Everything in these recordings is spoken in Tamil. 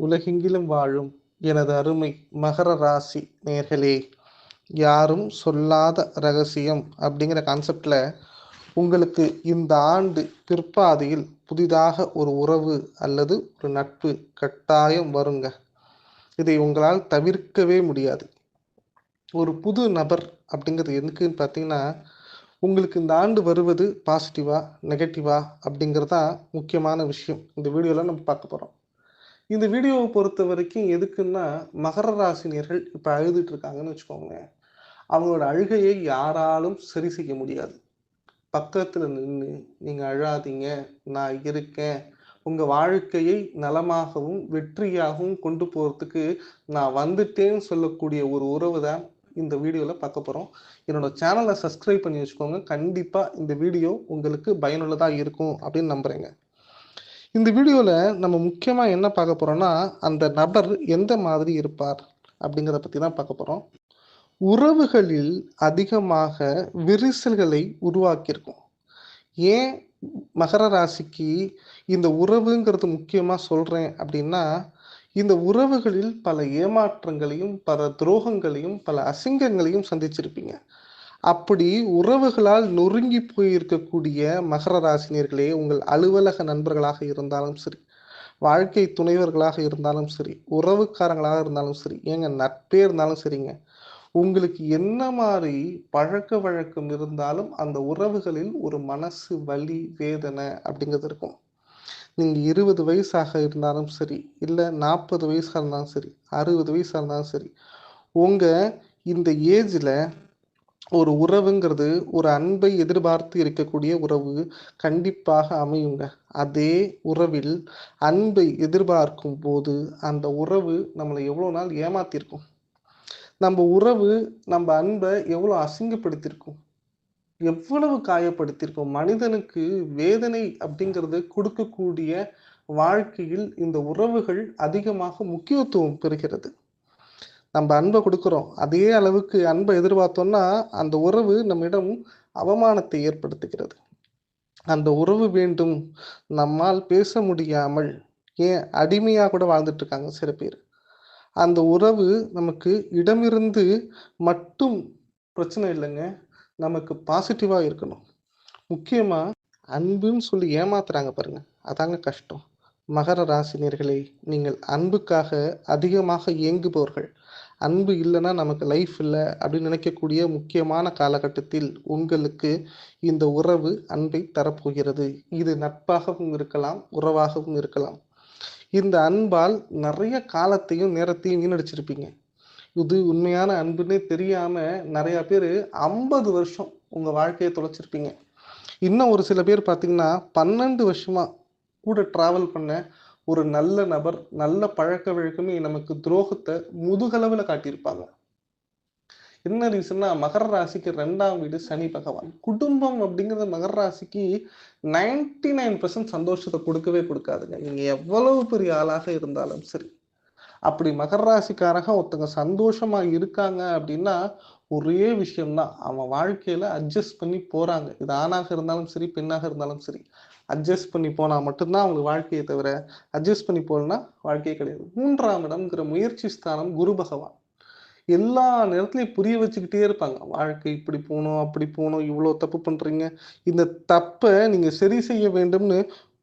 உலகெங்கிலும் வாழும் எனது அருமை மகர ராசி நேர்களே, யாரும் சொல்லாத ரகசியம் அப்படிங்கிற கான்செப்டில் உங்களுக்கு இந்த ஆண்டு பிற்பாதியில் புதிதாக ஒரு உறவு அல்லது ஒரு நட்பு கட்டாயம் வருங்க. இதை உங்களால் தவிர்க்கவே முடியாது. ஒரு புது நபர் அப்படிங்கிறது எதுக்குன்னு பார்த்தீங்கன்னா, உங்களுக்கு இந்த ஆண்டு வருவது பாசிட்டிவா நெகட்டிவா அப்படிங்கிறது தான் முக்கியமான விஷயம். இந்த வீடியோவில் நம்ம பார்க்க போகிறோம். இந்த வீடியோவை பொறுத்த வரைக்கும் எதுக்குன்னா, மகர ராசினியர்கள் இப்போ அழுதுட்டு இருக்காங்கன்னு வச்சுக்கோங்களேன். அவங்களோட அழுகையை யாராலும் சரி செய்ய முடியாது. பக்கத்தில் நின்று நீங்கள் அழாதீங்க, நான் இருக்கேன், உங்கள் வாழ்க்கையை நலமாகவும் வெற்றியாகவும் கொண்டு போகிறதுக்கு நான் வந்துட்டேன்னு சொல்லக்கூடிய ஒரு உறவு தான் இந்த வீடியோவில் பார்க்க போகிறோம். என்னோட சேனலை சப்ஸ்கிரைப் பண்ணி வச்சுக்கோங்க. கண்டிப்பாக இந்த வீடியோ உங்களுக்கு பயனுள்ளதாக இருக்கும் அப்படின்னு நம்புகிறேங்க. இந்த வீடியோவில் நம்ம முக்கியமாக என்ன பார்க்க போகிறோம்னா, அந்த நபர் எந்த மாதிரி இருப்பார் அப்படிங்கிறத பற்றி தான் பார்க்க போகிறோம். உறவுகளில் அதிகமாக விரிசல்களை உருவாக்கியிருக்கும். ஏன் மகர ராசிக்கு இந்த உறவுங்கிறது முக்கியமாக சொல்கிறேன் அப்படின்னா, இந்த உறவுகளில் பல ஏமாற்றங்களையும் பல துரோகங்களையும் பல அசிங்கங்களையும் சந்திச்சிருப்பீங்க. அப்படி உறவுகளால் நொறுங்கி போயிருக்கக்கூடிய மகர ராசினியர்களே, உங்கள் அலுவலக நண்பர்களாக இருந்தாலும் சரி, வாழ்க்கை துணைவர்களாக இருந்தாலும் சரி, உறவுக்காரங்களாக இருந்தாலும் சரி, ஏங்க நட்பே இருந்தாலும் சரிங்க, உங்களுக்கு என்ன மாதிரி பழக்க வழக்கம் இருந்தாலும் அந்த உறவுகளில் ஒரு மனசு வலி வேதனை அப்படிங்கிறது இருக்கும். நீங்கள் 20 வயசாக இருந்தாலும் சரி, இல்லை 40 வயசாக இருந்தாலும் சரி, 60 வயசாக இருந்தாலும் சரி, உங்கள் இந்த ஏஜில் ஒரு உறவுங்கிறது ஒரு அன்பை எதிர்பார்த்து இருக்கக்கூடிய உறவு கண்டிப்பாக அமையுங்க. அதே உறவில் அன்பை எதிர்பார்க்கும் போது அந்த உறவு நம்மளை எவ்வளோ நாள் ஏமாத்திருக்கும். நம்ம உறவு நம்ம அன்பை எவ்வளோ அசிங்கப்படுத்தியிருக்கும், எவ்வளவு காயப்படுத்தியிருக்கும். மனிதனுக்கு வேதனை அப்படிங்கிறது கொடுக்கக்கூடிய வாழ்க்கையில் இந்த உறவுகள் அதிகமாக முக்கியத்துவம் பெறுகிறது. நம்ம அன்பை கொடுக்குறோம், அதே அளவுக்கு அன்பை எதிர்பார்த்தோம்னா அந்த உறவு நம்மிடம் அவமானத்தை ஏற்படுத்துகிறது. அந்த உறவு வேண்டும், நம்மால் பேச முடியாமல் ஏன் அடிமையாக கூட வாழ்ந்துட்டு இருக்காங்க சில பேர். அந்த உறவு நமக்கு இடமிருந்து மட்டும் பிரச்சனை இல்லைங்க, நமக்கு பாசிட்டிவாக இருக்கணும். முக்கியமாக அன்புன்னு சொல்லி ஏமாத்துறாங்க பாருங்க, அதாங்க கஷ்டம். மகர ராசினியர்களே, நீங்கள் அன்புக்காக அதிகமாக இயங்குபவர்கள். அன்பு இல்லைன்னா நமக்கு லைஃப் இல்லை அப்படின்னு நினைக்கக்கூடிய முக்கியமான காலகட்டத்தில் உங்களுக்கு இந்த உறவு அன்பை தரப்போகிறது. இது நட்பாகவும் இருக்கலாம், உறவாகவும் இருக்கலாம். இந்த அன்பால் நிறைய காலத்தையும் நேரத்தையும் வீணடிச்சிருப்பீங்க. இது உண்மையான அன்புன்னே தெரியாம நிறைய பேர் 50 வருஷம் உங்க வாழ்க்கையை தொலைச்சிருப்பீங்க. இன்னும் ஒரு சில பேர் பார்த்தீங்கன்னா 12 வருஷமா கூட டிராவல் பண்ண ஒரு நல்ல நபர், நல்ல பழக்க வழக்கமே நமக்கு துரோகத்தை முதுகளவில் காட்டியிருப்பாங்க. என்ன ரீசன்னா, மகர ராசிக்கு 2ஆம் வீடு சனி பகவான். குடும்பம் அப்படிங்கிறது மகர ராசிக்கு 99% சந்தோஷத்தை கொடுக்கவே கொடுக்காதுங்க, நீங்க எவ்வளவு பெரிய ஆளாக இருந்தாலும் சரி. அப்படி மகர ராசிக்காரங்க ஒருத்தங்க சந்தோஷமா இருக்காங்க அப்படின்னா ஒரே விஷயம்தான், அவன் வாழ்க்கையில அட்ஜஸ்ட் பண்ணி போறாங்க. இது ஆணாக இருந்தாலும் சரி, பெண்ணாக இருந்தாலும் சரி, அட்ஜஸ்ட் பண்ணி போனா மட்டும்தான் அவங்களுக்கு வாழ்க்கையை தவிர அட்ஜஸ்ட் பண்ணி போகலன்னா வாழ்க்கையே கிடையாது. 3ஆம் இடம்ங்கிற முயற்சி ஸ்தானம் குரு பகவான். எல்லா நேரத்துலையும் புரிய வச்சுக்கிட்டே இருப்பாங்க, வாழ்க்கை இப்படி போகணும் அப்படி போகணும், இவ்வளோ தப்பு பண்றீங்க, இந்த தப்பை நீங்க சரி செய்ய வேண்டும்னு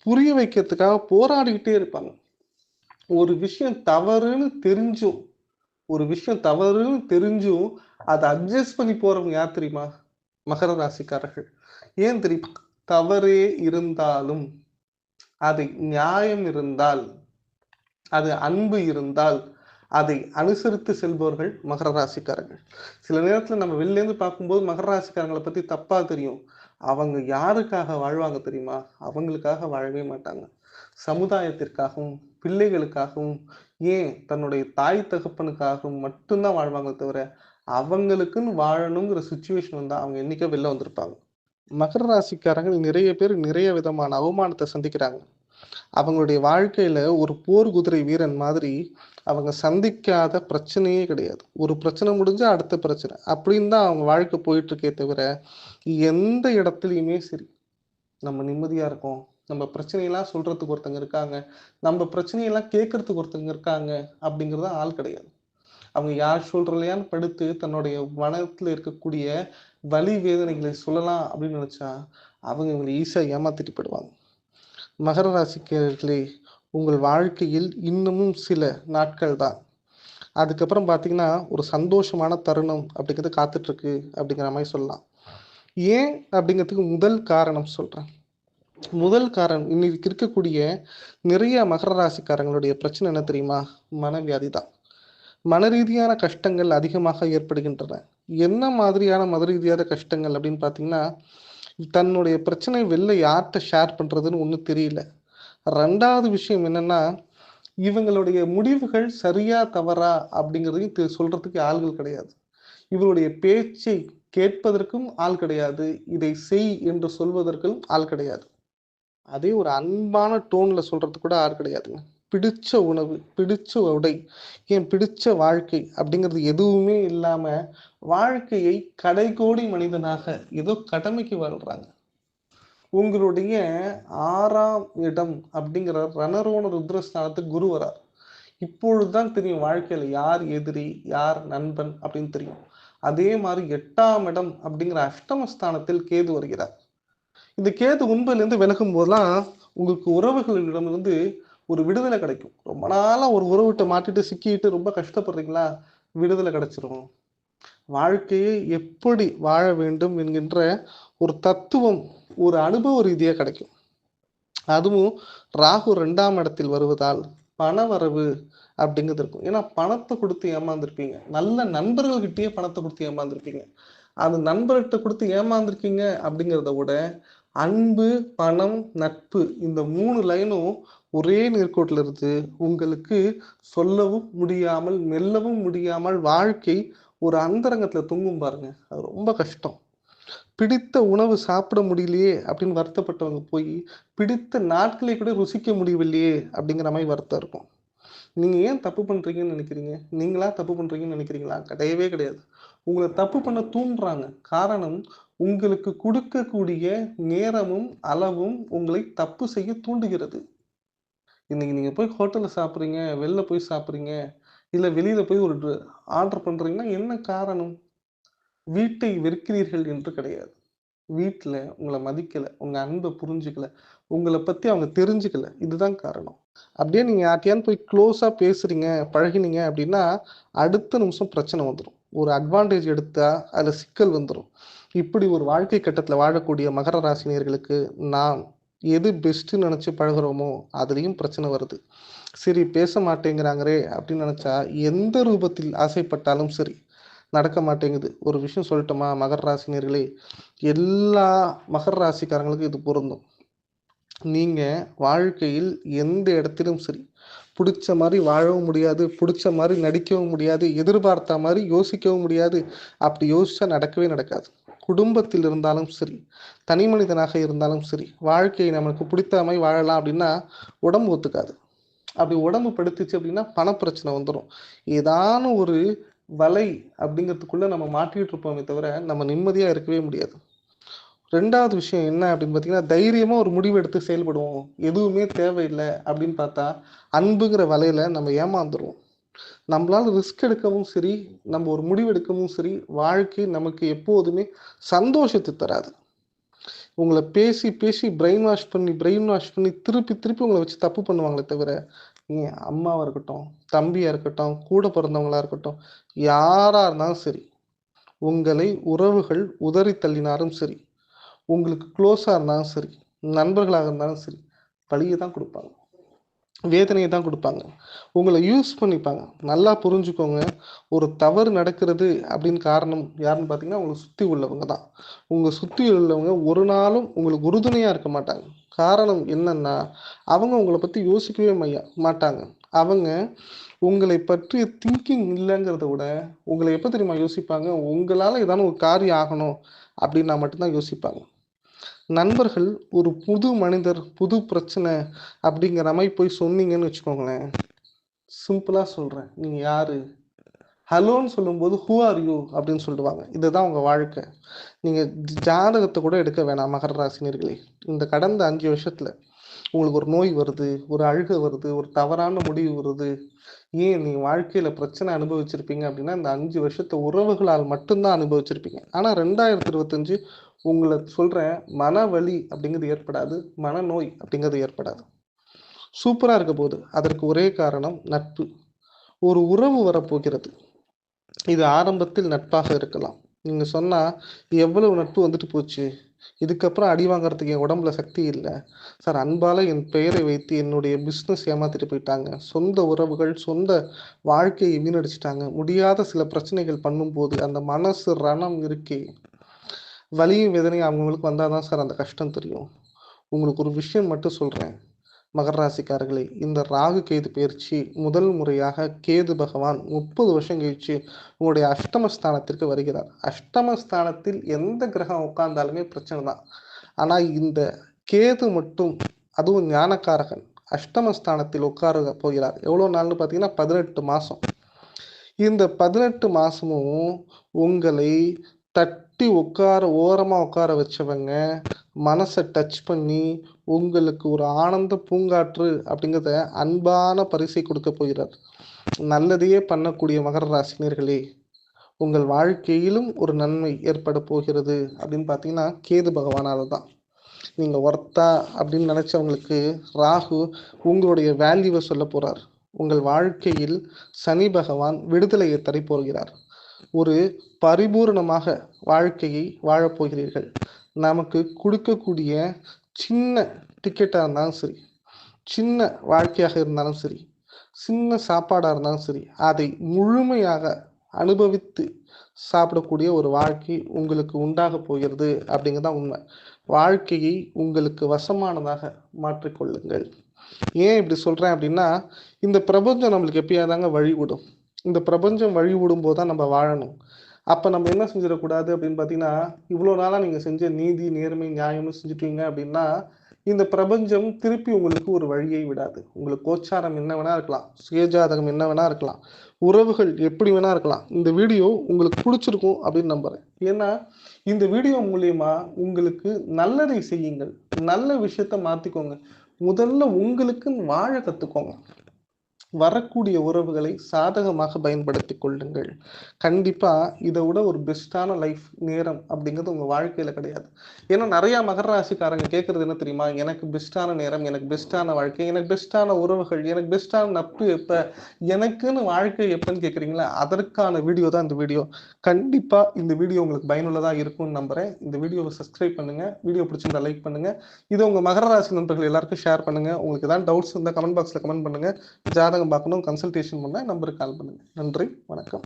புரிய வைக்கிறதுக்காக போராடிக்கிட்டே இருப்பாங்க. ஒரு விஷயம் தவறுன்னு தெரிஞ்சும் அதை அட்ஜஸ்ட் பண்ணி போறவங்க யார் தெரியுமா? மகர ராசிக்காரர்கள். ஏன் தெரியுமா? தவறே இருந்தாலும், அதை நியாயம் இருந்தால், அது அன்பு இருந்தால், அதை அனுசரித்து செல்பவர்கள் மகர ராசிக்காரர்கள். சில நேரத்தில் நம்ம வெளிலேருந்து பார்க்கும்போது மகர ராசிக்காரங்களை பற்றி தப்பா தெரியும். அவங்க யாருக்காக வாழ்வாங்க தெரியுமா? அவங்களுக்காக வாழவே மாட்டாங்க. சமுதாயத்திற்காகவும் பிள்ளைகளுக்காகவும் ஏன் தன்னுடைய தாய் தகப்பனுக்காகவும் மட்டும்தான் வாழ்வாங்க தவிர அவங்களுக்குன்னு வாழணுங்கிற சுச்சுவேஷன் வந்தால் அவங்க என்னைக்கோ வெளில வந்திருப்பாங்க. மகர ராசிக்காரங்கள் நிறைய பேர் நிறைய விதமான அவமானத்தை சந்திக்கிறாங்க. அவங்களுடைய வாழ்க்கையில ஒரு போர் குதிரை வீரன் மாதிரி அவங்க சந்திக்காத பிரச்சனையே கிடையாது. ஒரு பிரச்சனை முடிஞ்சா அடுத்த பிரச்சனை அப்படின்னு தான் அவங்க வாழ்க்கை போயிட்டு இருக்கே தவிர எந்த இடத்துலையுமே சரி நம்ம நிம்மதியா இருக்கோம், நம்ம பிரச்சனையெல்லாம் சொல்றதுக்கு ஒருத்தங்க இருக்காங்க. நம்ம பிரச்சனையெல்லாம் கேட்கறதுக்கு ஒருத்தங்க இருக்காங்க அப்படிங்கிறது ஆள் கிடையாது. அவங்க யார் சொல்றலையான்னு படுத்து தன்னுடைய மனத்துல இருக்கக்கூடிய வலி வேதனைகளை சொல்லலாம் அப்படின்னு நினைச்சா, அவங்க இவங்கள ஈஸியா ஏமாத்திட்டு போயிடுவாங்க. மகர ராசிக்காரர்களே, உங்கள் வாழ்க்கையில் இன்னமும் சில நாட்கள் தான். அதுக்கப்புறம் பார்த்தீங்கன்னா, ஒரு சந்தோஷமான தருணம் அப்படிங்கிறது காத்துட்ருக்கு அப்படிங்கிற மாரி சொல்லலாம். ஏன் அப்படிங்கிறதுக்கு முதல் காரணம் சொல்றேன். முதல் காரணம் இன்னைக்கு இருக்கக்கூடிய நிறைய மகர ராசிக்காரங்களுடைய பிரச்சனை என்ன தெரியுமா? மனவியாதி தான். மனரீதியான கஷ்டங்கள் அதிகமாக ஏற்படுகின்றன. என்ன மாதிரியான மனரீதியான கஷ்டங்கள் அப்படின்னு பார்த்தீங்கன்னா, தன்னுடைய பிரச்சனை வெளில யார்ட்ட ஷேர் பண்றதுன்னு ஒண்ணும் தெரியல. 2வது விஷயம் என்னன்னா, இவங்களுடைய முடிவுகள் சரியா, தவறா அப்படிங்கிறதையும் சொல்றதுக்கு ஆள்கள் கிடையாது. இவருடைய பேச்சை கேட்பதற்கும் ஆள் கிடையாது. இதை செய் என்று சொல்வதற்கும் ஆள் கிடையாது. அதே ஒரு அன்பான டோன்ல சொல்றதுக்கு கூட ஆள் கிடையாதுங்க. பிடிச்ச உணவு, பிடிச்ச உடை, ஏன் பிடிச்ச வாழ்க்கை அப்படிங்கிறது எதுவுமே இல்லாம, வாழ்க்கையை கடைக்கோடி மனிதனாக ஏதோ கடமைக்கு வாழ்றாங்க. உங்களுடைய 6ஆம் இடம் அப்படிங்கிற ரணரோண ருத்ரஸ்தானத்துக்கு குரு வரார். இப்பொழுதுதான் தெரியும் வாழ்க்கையில யார் எதிரி, யார் நண்பன் அப்படின்னு தெரியும். அதே மாரி 8ஆம் இடம் அப்படிங்கிற அஷ்டமஸ்தானத்தில் கேது வருகிறார். இந்த கேது உண்மையிலிருந்து விலகும் போதெல்லாம் உங்களுக்கு உறவுகளிடமிருந்து ஒரு விடுதலை கிடைக்கும். ரொம்ப நாளா ஒரு உறவுகிட்ட மாட்டிட்டு சிக்கிட்டு ரொம்ப கஷ்டப்படுறீங்களா? விடுதலை கிடைச்சிரும். வாழ்க்கையை எப்படி வாழ வேண்டும் என்கின்ற ஒரு தத்துவம், ஒரு அனுபவ ரீதியா கிடைக்கும். அதுவும் ராகு 2ஆம் இடத்தில் வருவதால் பணவரவு அப்படிங்கிறது இருக்கும். ஏன்னா பணத்தை கொடுத்து ஏமாந்துருப்பீங்க. நல்ல நண்பர்கள்கிட்டயே பணத்தை கொடுத்து ஏமாந்துருப்பீங்க. அது நண்பர்கிட்ட கொடுத்து ஏமாந்துருக்கீங்க அப்படிங்கிறத விட, அன்பு, பணம், நட்பு இந்த 3 லைனும் ஒரே நேர்கோட்டுல இருந்து உங்களுக்கு சொல்லவும் முடியாமல், மெல்லவும் முடியாமல் வாழ்க்கை ஒரு அந்தரங்கத்துல தொங்கும் பாருங்க. அது ரொம்ப கஷ்டம். பிடித்த உணவு சாப்பிட முடியலையே அப்படின்னு வருத்தப்பட்டவங்க போய், பிடித்த நாட்களை கூட ருசிக்க முடியவில்லையே அப்படிங்கிற மாரி வருத்தம் இருக்கும். நீங்க ஏன் தப்பு பண்றீங்கன்னு நினைக்கிறீங்க? நீங்களா தப்பு பண்றீங்கன்னு நினைக்கிறீங்களா? கிடையவே கிடையாது. உங்கள தப்பு பண்ண தூண்டுறாங்க. காரணம், உங்களுக்கு குடுக்கக்கூடிய நேரமும், அளவும் உங்களை தப்பு செய்ய தூண்டுகிறது. இன்னைக்கு நீங்க போய் ஹோட்டல்ல சாப்பிடுறீங்க, வெளில போய் சாப்பிடுறீங்க, இல்ல வெளியில போய் ஒரு ஆர்டர் பண்றீங்கன்னா என்ன காரணம்? வீட்டை வெறுக்கிறீர்கள் என்று கிடையாது. வீட்ல உங்கள மதிக்கல, உங்க அன்ப புரிஞ்சுக்கல, உங்கள பத்தி அவங்க தெரிஞ்சுக்கல. இதுதான் காரணம். அப்படியே நீங்க யார்ட்டயாவது போய் க்ளோஸா பேசுறீங்க, பழகினீங்க அப்படின்னா, அடுத்த நிமிஷம் பிரச்சனை வந்துரும். ஒரு அட்வான்டேஜ் எடுத்தா அதுல சிக்கல் வந்துரும். இப்படி ஒரு வாழ்க்கை கட்டத்துல வாழக்கூடிய மகர ராசி நேயர்களுக்கு நாம் எது பெஸ்ட்ன்னு நெனச்சு பழகுறோமோ, அதுலயும் பிரச்சனை வருது. சரி பேச மாட்டேங்கிறாங்களே அப்படின்னு நெனச்சா, எந்த ரூபத்தில் ஆசைப்பட்டாலும் சரி, நடக்க மாட்டேங்குது. ஒரு விஷயம் சொல்லட்டுமா மகர ராசி நேயர்களே? எல்லா மகர ராசிக்காரங்களுக்கும் இது பொருந்தும். நீங்க வாழ்க்கையில் எந்த இடத்திலும் சரி, புடிச்ச மாரி வாழவும் முடியாது, புடிச்ச மாரி நடிக்கவும் முடியாது, எதிர்பார்த்த மாரி யோசிக்கவும் முடியாது. அப்படி யோசிச்சா நடக்கவே நடக்காது. குடும்பத்தில் இருந்தாலும் சரி, தனி மனிதனாக இருந்தாலும் சரி, வாழ்க்கை நமக்கு பிடித்த மாரி வாழலாம் அப்படின்னா, உடம்பு ஒத்துக்காது. அப்படி உடம்பு படுத்துச்சு அப்படின்னா, பணப்பிரச்சனை வந்துரும். ஏதான ஒரு வலை அப்படிங்கிறதுக்குள்ள நம்ம மாட்டிட்டு இருப்போமே தவிர, நம்ம நிம்மதியா இருக்கவே முடியாது. 2வது விஷயம் என்ன அப்படின்னு பார்த்தீங்கன்னா, தைரியமா ஒரு முடிவு எடுத்து செயல்படுவோம். எதுவுமே தேவையில்ல அப்படின்னு பார்த்தா, அன்புங்கிற வலையில நம்ம ஏமாந்துருவோம். நம்மளால ரிஸ்க் எடுக்கவும் சரி, நம்ம ஒரு முடிவு எடுக்கவும் சரி, வாழ்க்கை நமக்கு எப்போதுமே சந்தோஷத்த தராது. உங்கள பேசி, பேசி பிரெயின் வாஷ் பண்ணி திருப்பி, திருப்பி உங்கள வச்சு தப்பு பண்ணுவாங்களே தவிர, நீங்க அம்மாவா இருக்கட்டும், தம்பியா இருக்கட்டும், கூட பிறந்தவங்களா இருக்கட்டும், யாரா இருந்தாலும் சரி, உங்களை உறவுகள் உதறி தள்ளினாலும் சரி, உங்களுக்கு க்ளோஸா இருந்தாலும் சரி, நண்பர்களாக இருந்தாலும் சரி, வலிய தான் குடுப்பாங்க. வேதனைய தான் குடுப்பாங்க. உங்கள யூஸ் பண்ணிப்பாங்க. நல்லா புரிஞ்சுக்கோங்க. ஒரு தவறு நடக்கிறது அப்படின்னு காரணம் யாருன்னு பார்த்தீங்கன்னா, உங்கள சுத்தி உள்ளவங்க தான். உங்க சுத்தி உள்ளவங்க ஒரு நாளும் உங்களுக்கு உறுதுணையா இருக்க மாட்டாங்க. காரணம் என்னன்னா, அவங்க உங்கள பத்தி யோசிக்கவே மாட்டாங்க. அவங்க உங்களை பற்றிய திங்கிங் இல்லங்கிறத விட, உங்கள எப்ப தெரியுமா யோசிப்பாங்க? உங்களால ஏதான ஒரு காரியம் ஆகணும் அப்படின்னா மட்டும் தான் யோசிப்பாங்க. நண்பர்கள் ஒரு புது மனிதர், புது பிரச்சனை அப்படிங்கிற மாரி போய் சொன்னீங்கன்னு வச்சுக்கோங்களேன், சிம்பிளா சொல்றேன். நீங்க யாரு? ஹலோன்னு சொல்லும்போது, "ஹூ ஆர் யூ?" அப்படின்னு சொல்லிடுவாங்க. இதுதான் உங்க வாழ்க்கை. நீங்க ஜாதகத்த கூட எடுக்க வேணாம் மகர ராசினியர்களே. இந்த கடந்த 5 வருஷத்துல. உங்களுக்கு ஒரு நோய் வருது, ஒரு அழுகை வருது, ஒரு தவறான முடிவு வருது. ஏன் நீங்க வாழ்க்கையில பிரச்சனை அனுபவிச்சிருப்பீங்க அப்படின்னா, இந்த 5 வருஷத்த உறவுகளால் மட்டும் தான் அனுபவிச்சிருப்பீங்க. ஆனா 2025 உங்கள சொல்றேன், மனவலி அப்படிங்கிறது ஏற்படாது. மனநோய் அப்படிங்கிறது ஏற்படாது. சூப்பரா இருக்க போது. அதற்கு ஒரே காரணம் நட்பு. ஒரு உறவு வரப்போகிறது. இது ஆரம்பத்தில் நட்பாக இருக்கலாம். நீங்க சொன்னா, "எவ்வளவு நட்பு வந்துட்டு போச்சு. இதுக்கப்புறம் அடி வாங்குறதுக்கு என் உடம்புல சக்தி இல்ல. சார் அன்பால என் பெயரை வைத்து என்னுடைய பிசினஸ் ஏமாத்திட்டு போயிட்டாங்க. சொந்த உறவுகள், சொந்த வாழ்க்கையை வீணடிச்சுட்டாங்க. முடியாத சில பிரச்சனைகள் பண்ணும்போது, அந்த மனசு ரணம் இருக்கே, வலியும் வேதனையும் அவங்கவங்களுக்கு வந்தா தான் சார் அந்த கஷ்டம் தெரியும்." உங்களுக்கு ஒரு விஷயம் மட்டும் சொல்றேன். மகர ராசிக்காரர்களே, இந்த ராகு கேது பயிற்சி முதல் முறையாக கேது பகவான் 30 வருஷம் கழிச்சு உங்களுடைய அஷ்டமஸ்தானத்திற்கு வருகிறார். அஷ்டமஸ்தானத்தில் எந்த கிரகம் உட்கார்ந்தாலுமே பிரச்சனை தான். ஆனா இந்த கேது மட்டும், அதுவும் ஞானக்காரகன், அஷ்டமஸ்தானத்தில் உட்கார போகிறார். எவ்வளோ நாள்னு பார்த்தீங்கன்னா 18 மாசம். இந்த 18 மாசமும் உங்களை தட்டி ஓரமா உட்கார வச்சவங்க, மனச டச் பண்ணி, உங்களுக்கு ஒரு ஆனந்த பூங்காற்று அப்படிங்கிறத அன்பான பரிசை கொடுக்கப் போகிறார். நல்லதையே பண்ணக்கூடிய மகர ராசினியர்களே, உங்கள் வாழ்க்கையிலும் ஒரு நன்மை ஏற்பட போகிறது அப்படின்னு பார்த்தீங்கன்னா, கேது பகவானால தான். நீங்க ஒர்த்தா அப்படின்னு நினைச்சவங்களுக்கு ராகு உங்களுடைய வேல்யூவை சொல்லப் போறார். உங்கள் வாழ்க்கையில் சனி பகவான் விடுதலையை தரப் போகிறார். ஒரு பரிபூரணமாக வாழ்க்கையை வாழப்போகிறீர்கள். நமக்கு கொடுக்கக்கூடிய சின்ன டிக்கெட்டா இருந்தாலும் சரி, சின்ன வாழ்க்கையாக இருந்தாலும் சரி, சின்ன சாப்பாடா இருந்தாலும் சரி, அதை முழுமையாக அனுபவித்து சாப்பிடக்கூடிய ஒரு வாழ்க்கை உங்களுக்கு உண்டாகப் போகிறது அப்படிங்கிறது தான் உண்மை. வாழ்க்கையை உங்களுக்கு வசமானதாக மாற்றிக்கொள்ளுங்கள். ஏன் இப்படி சொல்றேன் அப்படின்னா, இந்த பிரபஞ்சம் நம்மளுக்கு எப்பயாதாங்க வழிவிடும். இந்த பிரபஞ்சம் வழிவிடும்போது தான் நம்ம வாழணும். அப்ப நம்ம என்ன செஞ்சிடக்கூடாது அப்படின்னு பார்த்தீங்கன்னா, இவ்வளோ நாளா நீங்க செஞ்ச நீதி, நேர்மை, நியாயம்னு செஞ்சுட்டீங்க அப்படின்னா, இந்த பிரபஞ்சம் திருப்பி உங்களுக்கு ஒரு வழியை விடாது. உங்களுக்கு கோச்சாரம் என்ன வேணா இருக்கலாம். சுயஜாதகம் என்ன வேணா இருக்கலாம். உறவுகள் எப்படி வேணா இருக்கலாம். இந்த வீடியோ உங்களுக்கு புடிச்சிருக்கும் அப்படின்னு நம்புறேன். ஏன்னா, இந்த வீடியோ மூலியமா உங்களுக்கு நல்லதை செய்யுங்கள். நல்ல விஷயத்த மாத்திக்கோங்க. முதல்ல உங்களுக்குன்னு வாழ கத்துக்கோங்க. வரக்கூடிய உறவுகளை சாதகமாக பயன்படுத்திக் கொள்ளுங்கள். கண்டிப்பா இத விட ஒரு பெஸ்ட்டான லைஃப் நேரம் அப்படிங்கிறது உங்க வாழ்க்கையில கிடையாது. ஏன்னா நெறைய மகர ராசிக்காரங்க கேட்கறது என்ன தெரியுமா? எனக்கு பெஸ்ட்டான நேரம், எனக்கு பெஸ்ட்டான வாழ்க்கை, எனக்கு பெஸ்ட்டான உறவுகள், எனக்கு பெஸ்ட்டான நட்பு எப்ப? எனக்குன்னு வாழ்க்கை எப்பன்னு கேட்குறீங்களா? அதற்கான வீடியோ தான் இந்த வீடியோ. கண்டிப்பா இந்த வீடியோ உங்களுக்கு பயனுள்ளதா இருக்கும்னு நம்புறேன். இந்த வீடியோவ சப்ஸ்கிரைப் பண்ணுங்க. வீடியோ பிடிச்சிருந்தா லைக் பண்ணுங்க. இத உங்க மகர ராசி நண்பர்கள் எல்லாருக்கும் ஷேர் பண்ணுங்க. உங்களுக்கு ஏதாவது டவுட்ஸ் இருந்தா கமெண்ட் பாக்ஸ்ல கமெண்ட் பண்ணுங்க. ஜாதகம் பார்க்கணும், கன்சல்டேஷன் பண்ண நம்பருக்கு கால் பண்ணுங்க. நன்றி, வணக்கம்.